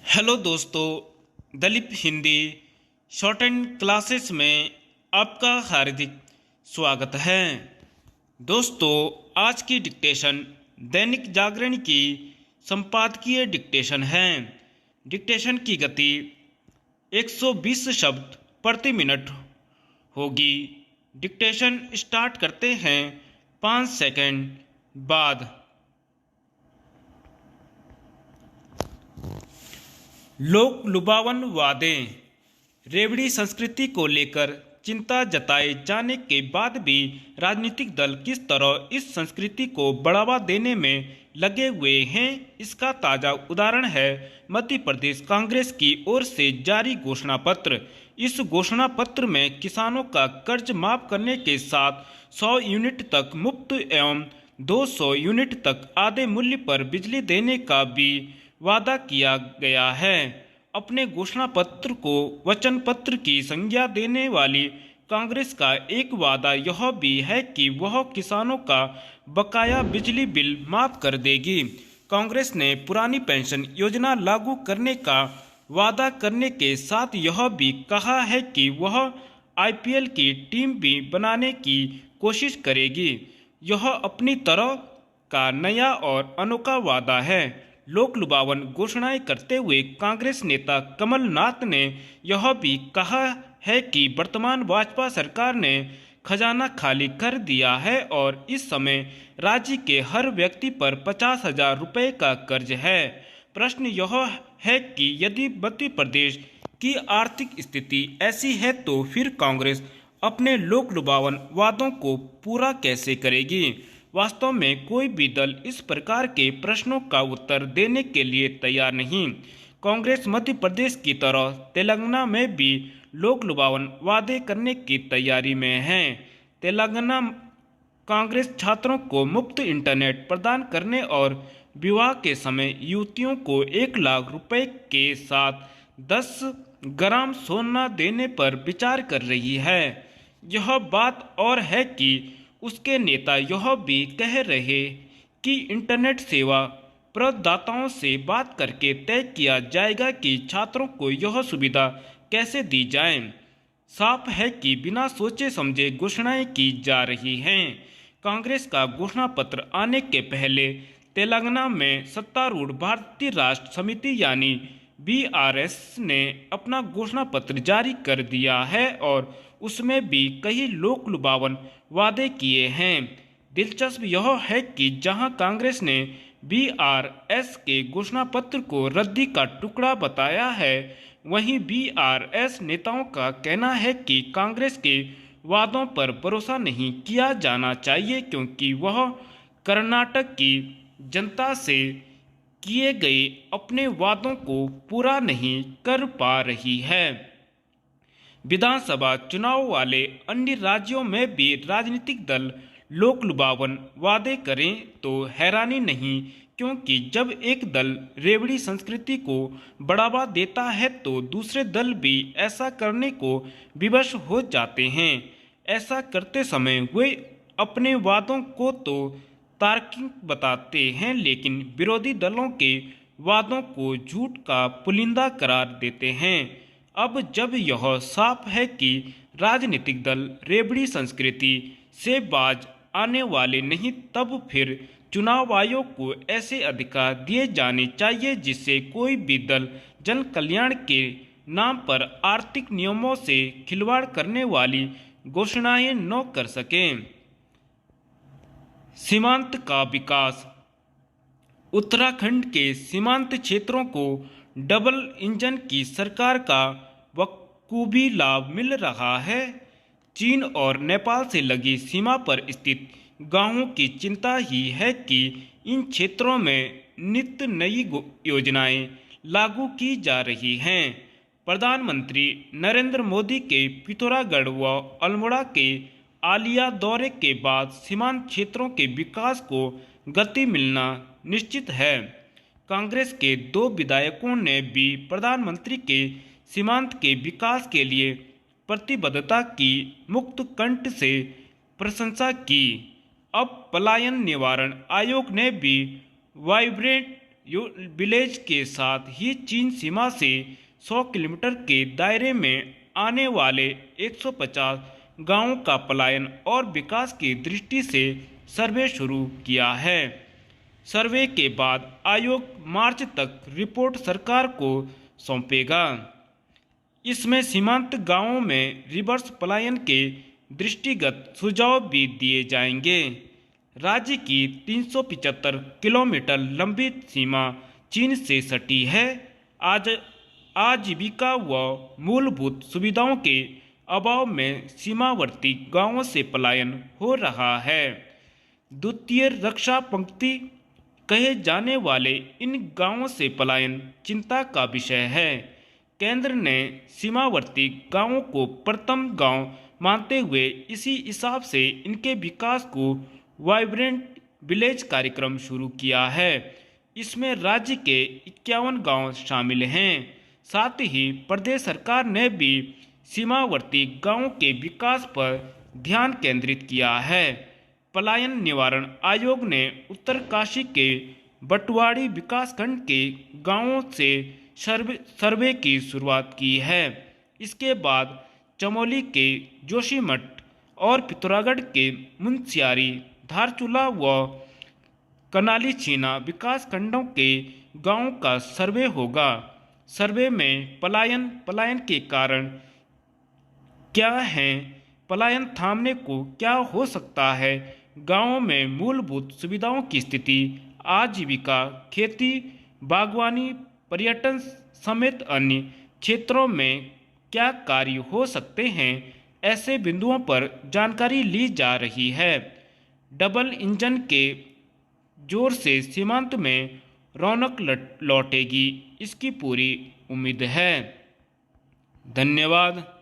Hello दोस्तों, Dalip Hindi short and classes में आपका हार्दिक स्वागत है। दोस्तों, आज की डिक्टेशन दैनिक जागरण की संपादकीय डिक्टेशन है। डिक्टेशन की गति 120 शब्द प्रति मिनट होगी। डिक्टेशन स्टार्ट करते हैं 5 सेकंड बाद। लोक लुभावन वादे। रेवड़ी संस्कृति को लेकर चिंता जताए जाने के बाद भी राजनीतिक दल किस तरह इस संस्कृति को बढ़ावा देने में लगे हुए हैं, इसका ताज़ा उदाहरण है मध्य प्रदेश कांग्रेस की ओर से जारी घोषणा पत्र। इस घोषणा पत्र में किसानों का कर्ज माफ करने के साथ 100 यूनिट तक मुफ्त एवं 200 यूनिट तक आधे मूल्य पर बिजली देने का भी वादा किया गया है। अपने घोषणा पत्र को वचन पत्र की संज्ञा देने वाली कांग्रेस का एक वादा यह भी है कि वह किसानों का बकाया बिजली बिल माफ कर देगी। कांग्रेस ने पुरानी पेंशन योजना लागू करने का वादा करने के साथ यह भी कहा है कि वह आईपीएल की टीम भी बनाने की कोशिश करेगी। यह अपनी तरह का नया और अनोखा वादा है। लोक लुभावन घोषणाएं करते हुए कांग्रेस नेता कमलनाथ ने यह भी कहा है कि वर्तमान भाजपा सरकार ने खजाना खाली कर दिया है और इस समय राज्य के हर व्यक्ति पर 50,000 रुपये का कर्ज है। प्रश्न यह है कि यदि मध्य प्रदेश की आर्थिक स्थिति ऐसी है तो फिर कांग्रेस अपने लोक लुभावन वादों को पूरा कैसे करेगी। वास्तव में कोई भी दल इस प्रकार के प्रश्नों का उत्तर देने के लिए तैयार नहीं। कांग्रेस मध्य प्रदेश की तरह तेलंगाना में भी लोक लुभावन वादे करने की तैयारी में है। तेलंगाना कांग्रेस छात्रों को मुफ्त इंटरनेट प्रदान करने और विवाह के समय युवतियों को 1 लाख रुपए के साथ 10 ग्राम सोना देने पर विचार कर रही है। यह बात और है कि उसके नेता यह भी कह रहे कि इंटरनेट सेवा प्रदाताओं से बात करके तय किया जाएगा कि छात्रों को यह सुविधा कैसे दी जाए। साफ है कि बिना सोचे समझे घोषणाएं की जा रही हैं। कांग्रेस का घोषणा पत्र आने के पहले तेलंगाना में सत्तारूढ़ भारतीय राष्ट्र समिति यानी बीआरएस ने अपना घोषणा पत्र जारी कर दिया है और उसमें भी कई लोक लुभावन वादे किए हैं। दिलचस्प यह है कि जहां कांग्रेस ने बीआरएस के घोषणा पत्र को रद्दी का टुकड़ा बताया है, वहीं बीआरएस नेताओं का कहना है कि कांग्रेस के वादों पर भरोसा नहीं किया जाना चाहिए क्योंकि वह कर्नाटक की जनता से किए गए अपने वादों को पूरा नहीं कर पा रही है। विधानसभा चुनाव वाले अन्य राज्यों में भी राजनीतिक दल लोक लुभावन वादे करें तो हैरानी नहीं, क्योंकि जब एक दल रेवड़ी संस्कृति को बढ़ावा देता है तो दूसरे दल भी ऐसा करने को विवश हो जाते हैं। ऐसा करते समय वे अपने वादों को तो तार्किक बताते हैं, लेकिन विरोधी दलों के वादों को झूठ का पुलिंदा करार देते हैं। अब जब यह साफ है कि राजनीतिक दल रेवड़ी संस्कृति से बाज आने वाले नहीं, तब फिर चुनाव आयोग को ऐसे अधिकार दिए जाने चाहिए जिससे कोई भी दल जन कल्याण के नाम पर आर्थिक नियमों से खिलवाड़ करने वाली घोषणाएं न कर सके। सीमांत का विकास। उत्तराखंड के सीमांत क्षेत्रों को डबल इंजन की सरकार का बखूबी लाभ मिल रहा है। चीन और नेपाल से लगी सीमा पर स्थित गांवों की चिंता ही है कि इन क्षेत्रों में नित्य नई योजनाएं लागू की जा रही हैं। प्रधानमंत्री नरेंद्र मोदी के पिथौरागढ़ व अल्मोड़ा के आलिया दौरे के बाद सीमांत क्षेत्रों के विकास को गति मिलना निश्चित है। कांग्रेस के 2 विधायकों ने भी प्रधानमंत्री के सीमांत के विकास के लिए प्रतिबद्धता की मुक्त कंठ से प्रशंसा की। अब पलायन निवारण आयोग ने भी वाइब्रेंट विलेज के साथ ही चीन सीमा से 100 किलोमीटर के दायरे में आने वाले 150 गांवों का पलायन और विकास की दृष्टि से सर्वे शुरू किया है। सर्वे के बाद आयोग मार्च तक रिपोर्ट सरकार को सौंपेगा। इसमें सीमांत गांवों में रिवर्स पलायन के दृष्टिगत सुझाव भी दिए जाएंगे। राज्य की 375 किलोमीटर लंबी सीमा चीन से सटी है। आजीविका व मूलभूत सुविधाओं के अभाव में सीमावर्ती गांवों से पलायन हो रहा है। द्वितीय रक्षा पंक्ति कहे जाने वाले इन गांवों से पलायन चिंता का विषय है। केंद्र ने सीमावर्ती गांवों को प्रथम गांव मानते हुए इसी हिसाब से इनके विकास को वाइब्रेंट विलेज कार्यक्रम शुरू किया है। इसमें राज्य के 51 गांव शामिल हैं। साथ ही प्रदेश सरकार ने भी सीमावर्ती गांवों के विकास पर ध्यान केंद्रित किया है। पलायन निवारण आयोग ने उत्तरकाशी के बटवाड़ी विकासखंड के गांवों से सर्वे की शुरुआत की है। इसके बाद चमोली के जोशीमठ और पिथौरागढ़ के मुंशियारी, धारचूला व कनाली छीना विकासखंडों के गांवों का सर्वे होगा। सर्वे में पलायन के कारण क्या हैं, पलायन थामने को क्या हो सकता है, गांवों में मूलभूत सुविधाओं की स्थिति, आजीविका, खेती, बागवानी, पर्यटन समेत अन्य क्षेत्रों में क्या कार्य हो सकते हैं, ऐसे बिंदुओं पर जानकारी ली जा रही है। डबल इंजन के जोर से सीमांत में रौनक लौटेगी, इसकी पूरी उम्मीद है। धन्यवाद।